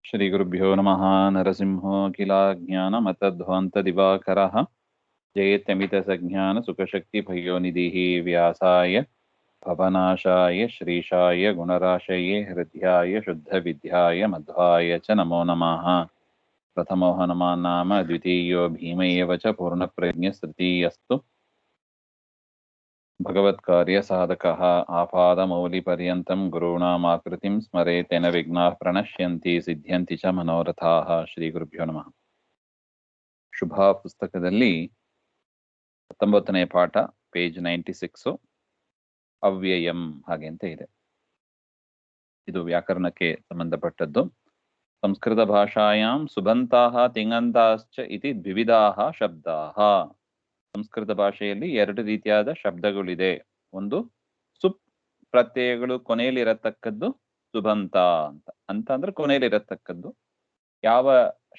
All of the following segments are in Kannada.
श्रीगुरुभ्यो नमः। नरसिंहो किलाज्ञानमतध्वान्तदिवाकरः जयत्यमितसज्ञानसुखशक्तिभयोनिधिः व्यासाय भवनाशाय श्रीशाय गुणराशये हृद्याय शुद्धविद्याय मध्वाय च नमो नमः। प्रथमो हनुमान् नाम द्वितीयो भीम एव च पूर्णप्रज्ञस्तृतीयस्तु भगवत्कार्यसाधकः आपादमौलिपर्यन्तं गुरूणामाकृतिं स्मरेत् तेन विघ्नाः प्रणश्यन्ति सिद्ध्यन्ति च मनोरथाः। ಶ್ರೀಗುರುಭ್ಯೋ ನಮಃ. ಶುಭ ಪುಸ್ತಕದಲ್ಲಿ 19ನೇ ಪಾಠ, ಪೇಜ್ 96, ಅವ್ಯಯಂ ಹಾಗೆ ಅಂತ ಇದೆ. ಇದು ವ್ಯಾಕರಣಕ್ಕೆ ಸಂಬಂಧಪಟ್ಟದ್ದು. ಸಂಸ್ಕೃತ ಭಾಷಾಯಾಂ ಸುಬಂತಾಃ ತಿङन्ताश्च ಇತಿ ದ್ವಿವಿಧಾಃ ಶಬ್ದಾಃ. ಸಂಸ್ಕೃತ ಭಾಷೆಯಲ್ಲಿ ಎರಡು ರೀತಿಯಾದ ಶಬ್ದಗಳಿದೆ. ಒಂದು ಸುಪ್ ಪ್ರತ್ಯಯಗಳು ಕೊನೆಯಲ್ಲಿರತಕ್ಕದ್ದು ಸುಬಂತ ಅಂತ ಅಂದ್ರೆ ಕೊನೆಯಲ್ಲಿರತಕ್ಕದ್ದು. ಯಾವ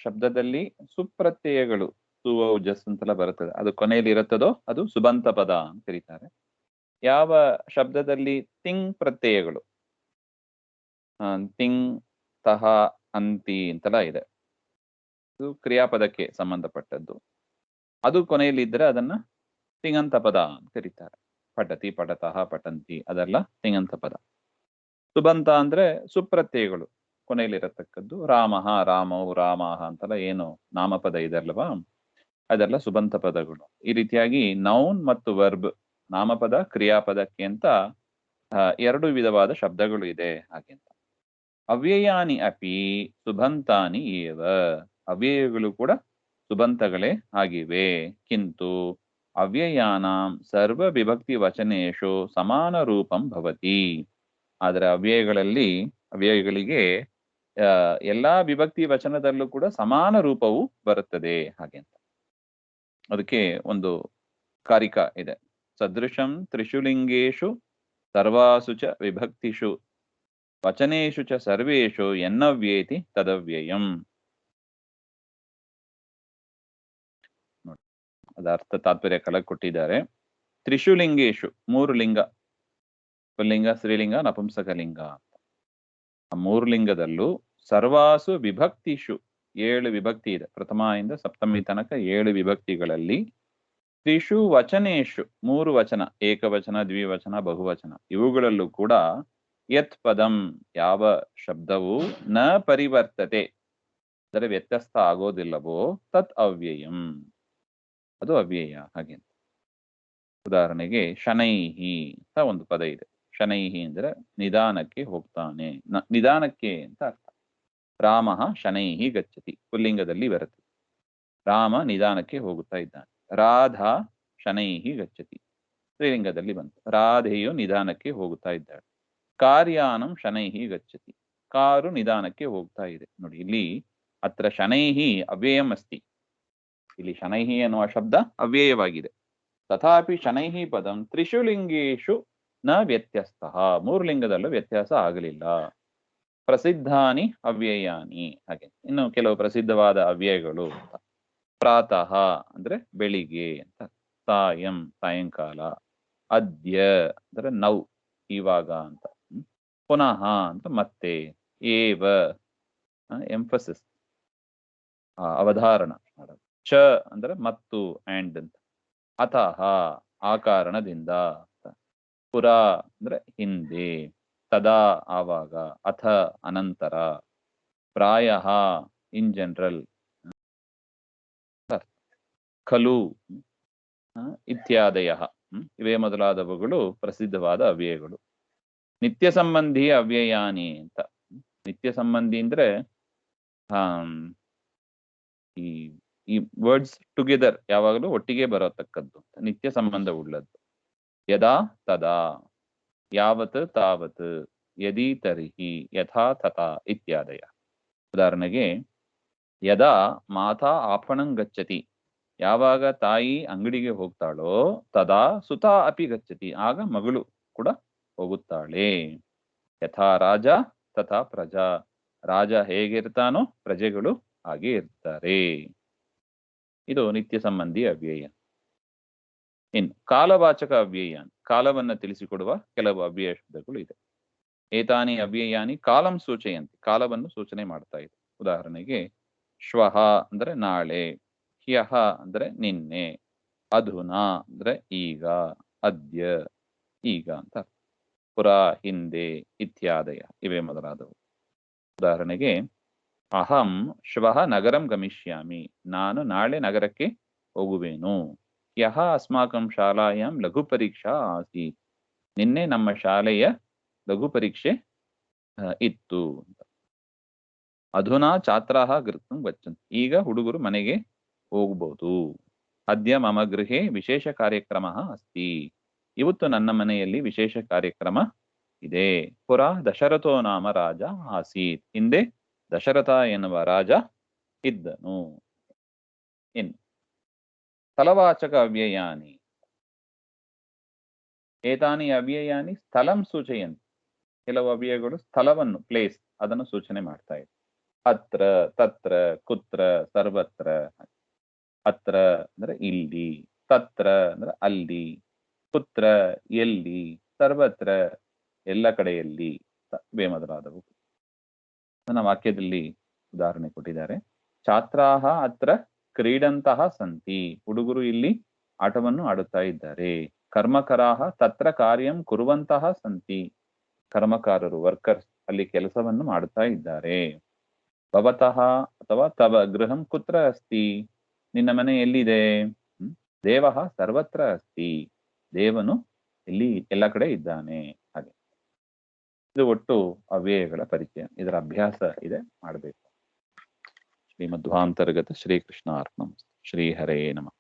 ಶಬ್ದದಲ್ಲಿ ಸುಪ್ರತ್ಯಯಗಳು ಸುಔಜಸ್ ಅಂತೆಲ್ಲ ಬರುತ್ತದೆ, ಅದು ಕೊನೆಯಲ್ಲಿ ಇರುತ್ತದೋ ಅದು ಸುಬಂತ ಪದ ಅಂತ ಕರೀತಾರೆ. ಯಾವ ಶಬ್ದದಲ್ಲಿ ತಿಂಗ್ ಪ್ರತ್ಯಯಗಳು, ತಿಂಗ್, ತಹ, ಅಂತಿ ಅಂತೆಲ್ಲ ಇದೆ, ಇದು ಕ್ರಿಯಾಪದಕ್ಕೆ ಸಂಬಂಧಪಟ್ಟದ್ದು. ಅದು ಕೊನೆಯಲ್ಲಿ ಇದ್ರೆ ಅದನ್ನ ತಿङन्त ಪದ ಅಂತ ಕರೀತಾರೆ. ಪಠತಿ, ಪಠತಃ, ಪಠಂತಿ ಅದೆಲ್ಲ ತಿङन्त ಪದ. ಸುಬಂತ ಅಂದ್ರೆ ಸುಪ್ರತ್ಯಯಗಳು ಕೊನೆಯಲ್ಲಿರತಕ್ಕದ್ದು. ರಾಮಃ, ರಾಮೌ, ರಾಮಾಹ ಅಂತೆಲ್ಲ ಏನು ನಾಮಪದ ಇದೆಲ್ಲವಾ, ಅದೆಲ್ಲ ಸುಬಂತ ಪದಗಳು. ಈ ರೀತಿಯಾಗಿ ನೌನ್ ಮತ್ತು ವರ್ಬ್, ನಾಮಪದ ಕ್ರಿಯಾಪದಕ್ಕೆ ಅಂತ ಎರಡು ವಿಧವಾದ ಶಬ್ದಗಳು ಇದೆ ಹಾಗೆ ಅಂತ. ಅವ್ಯಯಾನಿ ಅಪಿ ಸುಬಂತಾನಿ ಏವ. ಅವ್ಯಯಗಳು ಕೂಡ ಸುಬಂತಗಳೇ ಆಗಿವೆ. ಕಿಂತು ಅವ್ಯಯಾನಾಂ ಸರ್ವ ವಿಭಕ್ತಿ ವಚನೇಶು ಸಮಾನ ರೂಪಂ ಭವತಿ. ಆದರೆ ಅವ್ಯಯಗಳಿಗೆ ಎಲ್ಲಾ ವಿಭಕ್ತಿ ವಚನದಲ್ಲೂ ಕೂಡ ಸಮಾನ ರೂಪವು ಬರುತ್ತದೆ ಹಾಗೆ ಅಂತ. ಅದಕ್ಕೆ ಒಂದು ಕಾರಿಕ ಇದೆ. ಸದೃಶಂ ತ್ರಿಷುಲಿಂಗೇಶು ಸರ್ವಾಸು ಚ ವಿಭಕ್ತಿಷು ವಚನೇಶು ಚ ಸರ್ವೇಷು ಎನ್ನವ್ಯೇತಿ ತದವ್ಯಯಂ. ಅದರ ಅರ್ಥ ತಾತ್ಪರ್ಯ ಕೆಳಗೆ ಕೊಟ್ಟಿದ್ದಾರೆ. ತ್ರಿಷುಲಿಂಗೇಶು, ಮೂರು ಲಿಂಗ, ಪುಲ್ಲಿಂಗ, ಸ್ತ್ರೀಲಿಂಗ, ನಪುಂಸಕಲಿಂಗ ಅಂತ. ಆ ಮೂರು ಲಿಂಗದಲ್ಲೂ ಸರ್ವಾಸು ವಿಭಕ್ತಿಷು, 7 ವಿಭಕ್ತಿ ಇದೆ, ಪ್ರಥಮ ಇಂದ ಸಪ್ತಮಿ ತನಕ 7 ವಿಭಕ್ತಿಗಳಲ್ಲಿ. ತ್ರಿಷು ವಚನೇಶು, 3 ವಚನ, ಏಕವಚನ, ದ್ವಿವಚನ, ಬಹುವಚನ, ಇವುಗಳಲ್ಲೂ ಕೂಡ ಯತ್ ಪದಂ, ಯಾವ ಶಬ್ದವು ನ ಪರಿವರ್ತತೆ ಅಂದರೆ ವ್ಯತ್ಯಸ್ತ ಆಗೋದಿಲ್ಲವೋ ತತ್ ಅವ್ಯಯಂ, ಅದು ಅವ್ಯಯ ಹಾಗೆ ಅಂತ. ಉದಾಹರಣೆಗೆ ಶನೈಹಿ ಅಂತ ಒಂದು ಪದ ಇದೆ. ಶನೈಹಿ ಅಂದ್ರೆ ನಿಧಾನಕ್ಕೆ ಹೋಗ್ತಾನೆ, ನಿಧಾನಕ್ಕೆ ಅಂತ ಅರ್ಥ. ರಾಮಃ ಶನೈಹಿ ಗಚ್ಚತಿ, ಪುಲ್ಲಿಂಗದಲ್ಲಿ ಬರುತ್ತದೆ. ರಾಮ ನಿಧಾನಕ್ಕೆ ಹೋಗುತ್ತಾ ಇದ್ದಾನೆ. ರಾಧಾ ಶನೈಹಿ ಗಚ್ಚತಿ, ಸ್ತ್ರೀಲಿಂಗದಲ್ಲಿ ಬಂತು. ರಾಧೆಯು ನಿಧಾನಕ್ಕೆ ಹೋಗುತ್ತಾ ಇದ್ದಾಳೆ. ಕಾರ್ಯಾನಂ ಶನೈಹಿ ಗಚ್ಚತಿ, ಕಾರು ನಿಧಾನಕ್ಕೆ ಹೋಗ್ತಾ ಇದೆ. ನೋಡಿ, ಇಲ್ಲಿ ಅತ್ರ ಶನೈಹಿ ಅವ್ಯಯಂ ಅಸ್ತಿ. ಇಲ್ಲಿ ಶನೈಹಿ ಎನ್ನುವ ಶಬ್ದ ಅವ್ಯಯವಾಗಿದೆ. ತಥಾಪಿ ಶನೈಹಿ ಪದಂ ತ್ರಿಷುಲಿಂಗೇಶು ನ ವ್ಯತ್ಯಸ್ತ, 3 ಲಿಂಗದಲ್ಲೂ ವ್ಯತ್ಯಾಸ ಆಗಲಿಲ್ಲ. ಪ್ರಸಿದ್ಧಾನಿ ಅವ್ಯಯಾನಿ ಹಾಗೆ. ಇನ್ನು ಕೆಲವು ಪ್ರಸಿದ್ಧವಾದ ಅವ್ಯಯಗಳು ಅಂತ. ಪ್ರಾತಃ ಅಂದ್ರೆ ಬೆಳಿಗ್ಗೆ ಅಂತ, ಸಾಯಂ ಸಾಯಂಕಾಲ, ಅದ್ಯ ಅಂದ್ರೆ ನೌ ಇವಾಗ ಅಂತ, ಪುನಃ ಅಂತ ಮತ್ತೆ, ಏವ ಎಂಫಸಿಸ್ ಅವಧಾರಣ, ಚ ಅಂದ್ರೆ ಮತ್ತು ಅಂಡ್ ಅಂತ, ಅತಃ ಆ ಕಾರಣದಿಂದ, ಪುರ ಅಂದ್ರೆ ಹಿಂದೆ, ತದಾ ಆವಾಗ, ಅಥ ಅನಂತರ, ಪ್ರಾಯಃ ಇನ್ ಜನರಲ್, ಖಲು ಇತ್ಯಾದಯ, ಇವೇ ಮೊದಲಾದವುಗಳು ಪ್ರಸಿದ್ಧವಾದ ಅವ್ಯಯಗಳು. ನಿತ್ಯ ಸಂಬಂಧಿ ಅವ್ಯಯಾನಿ ಅಂತ. ನಿತ್ಯ ಸಂಬಂಧಿ ಅಂದ್ರೆ ಈ ವರ್ಡ್ಸ್ ಟುಗೆದರ್ ಯಾವಾಗಲೂ ಒಟ್ಟಿಗೆ ಬರತಕ್ಕದ್ದು, ನಿತ್ಯ ಸಂಬಂಧ ಉಳ್ಳದ್ದು. ಯದಾ ತದಾ, ಯಾವತ್ ತಾವತ್, ಯದಿ ತರ್ಹಿ, ಯಥಾ ತಥಾ ಇತ್ಯಾದಯ. ಉದಾಹರಣೆಗೆ, ಯದಾ ಮಾತಾ ಆಪಣಂ ಗಚ್ಚತಿ, ಯಾವಾಗ ತಾಯಿ ಅಂಗಡಿಗೆ ಹೋಗ್ತಾಳೋ, ತದಾ ಸುತಾ ಅಪಿ ಗಚ್ಚತಿ, ಆಗ ಮಗಳು ಕೂಡ ಹೋಗುತ್ತಾಳೆ. ಯಥಾ ರಾಜ ತಥಾ ಪ್ರಜಾ, ರಾಜ ಹೇಗಿರ್ತಾನೋ ಪ್ರಜೆಗಳು ಹಾಗೆ ಇರ್ತಾರೆ. ಇದು ನಿತ್ಯ ಸಂಬಂಧಿ ಅವ್ಯಯ. ಇನ್ನು ಕಾಲವಾಚಕ ಅವ್ಯಯ, ಕಾಲವನ್ನ ತಿಳಿಸಿಕೊಡುವ ಕೆಲವು ಅವ್ಯಯ ಶಬ್ದಗಳು ಇದೆ. ಏತಾನಿ ಅವ್ಯಯಾನಿ ಕಾಲಂ ಸೂಚಯಂತಿ, ಕಾಲವನ್ನು ಸೂಚನೆ ಮಾಡ್ತಾ ಇದೆ. ಉದಾಹರಣೆಗೆ ಶ್ವಃ ಅಂದ್ರೆ ನಾಳೆ, ಹ್ಯಃ ಅಂದ್ರೆ ನಿನ್ನೆ, ಅಧುನಾ ಅಂದ್ರೆ ಈಗ, ಅದ್ಯ ಈಗ ಅಂತ, ಪುರಾ ಹಿಂದೆ ಇತ್ಯಾದಯ ಇವೇ ಮೊದಲಾದವು. ಉದಾಹರಣೆಗೆ ಅಹಂ ಶ್ವಃ ನಗರಂ ಗಮಿಷ್ಯಾಮಿ, ನಾನು ನಾಳೆ ನಗರಕ್ಕೆ ಹೋಗುವೆನು. ಹ್ಯಃ ಅಸ್ಮಾಕಂ ಶಾಲಾಯಾಂ ಲಘು ಪರೀಕ್ಷಾ ಆಸೀತ್, ನಿನ್ನೆ ನಮ್ಮ ಶಾಲೆಯ ಲಘು ಪರೀಕ್ಷೆ ಇತ್ತು ಅಂತ. ಅಧುನಾ ಛಾತ್ರಾಃ ಗೃಹಂ ಗಚ್ಚಂತಿ, ಈಗ ಹುಡುಗರು ಮನೆಗೆ ಹೋಗಬಹುದು. ಅದ್ಯ ಮಮ ಗೃಹೆ ವಿಶೇಷ ಕಾರ್ಯಕ್ರಮಃ ಅಸ್ತಿ, ಇವತ್ತು ನನ್ನ ಮನೆಯಲ್ಲಿ ವಿಶೇಷ ಕಾರ್ಯಕ್ರಮ ಇದೆ. ಪುರಾ ದಶರಥೋ ನಾಮ ರಾಜ ಆಸೀತ್, ಹಿಂದೆ ದಶರಥ ಎನ್ನುವ ರಾಜ ಇದ್ದನು. ಇನ್ನು ಸ್ಥಳವಾಚಕ ಅವ್ಯಯಾನಿ, ಏತಾನಿ ಅವ್ಯಯಾನಿ ಸ್ಥಳಂ ಸೂಚಯಂತಿ, ಕೆಲವು ಅವ್ಯಯಗಳು ಸ್ಥಳವನ್ನು, ಪ್ಲೇಸ್, ಅದನ್ನು ಸೂಚನೆ ಮಾಡ್ತಾ ಇದೆ. ಅತ್ರ, ತತ್ರ, ಕುತ್ರ, ಸರ್ವತ್ರ. ಅತ್ರ ಅಂದ್ರೆ ಇಲ್ಲಿ, ತತ್ರ ಅಂದ್ರೆ ಅಲ್ಲಿ, ಕುತ್ರ ಎಲ್ಲಿ, ಸರ್ವತ್ರ ಎಲ್ಲ ಕಡೆಯಲ್ಲಿ ಇವೇ ಮೊದಲಾದವು. ನನ್ನ ವಾಕ್ಯದಲ್ಲಿ ಉದಾಹರಣೆ ಕೊಟ್ಟಿದ್ದಾರೆ. ಛಾತ್ರಾಹ ಅತ್ರ ಕ್ರೀಡಂತಹ ಸಂತಿ, ಹುಡುಗರು ಇಲ್ಲಿ ಆಟವನ್ನು ಆಡುತ್ತಾ ಇದ್ದಾರೆ. ಕರ್ಮಕರಾಹ ತತ್ರ ಕಾರ್ಯಂ ಕುರುವಂತಹ ಸಂತಿ, ಕರ್ಮಕಾರರು, ವರ್ಕರ್ಸ್ ಅಲ್ಲಿ ಕೆಲಸವನ್ನು ಮಾಡುತ್ತಾ ಇದ್ದಾರೆ. ಭವತಃ ಅಥವಾ ತವ ಗೃಹಂ ಕುತ್ರ ಅಸ್ತಿ, ನಿನ್ನ ಮನೆ ಎಲ್ಲಿದೆ. ದೇವಃ ಸರ್ವತ್ರ ಅಸ್ತಿ, ದೇವನು ಇಲ್ಲಿ ಎಲ್ಲ ಕಡೆ ಇದ್ದಾನೆ. ಹಾಗೆ ಇದು ಒಟ್ಟು ಅವ್ಯಯಗಳ ಪರಿಚಯ. ಇದರ ಅಭ್ಯಾಸ ಇದೆ, ಮಾಡಬೇಕು. ಶ್ರೀಮಧ್ವಾಂತರ್ಗತ ಶ್ರೀಕೃಷ್ಣ ಅರ್ಪಣಂ. ಶ್ರೀ ಹರೇ ನಮಃ.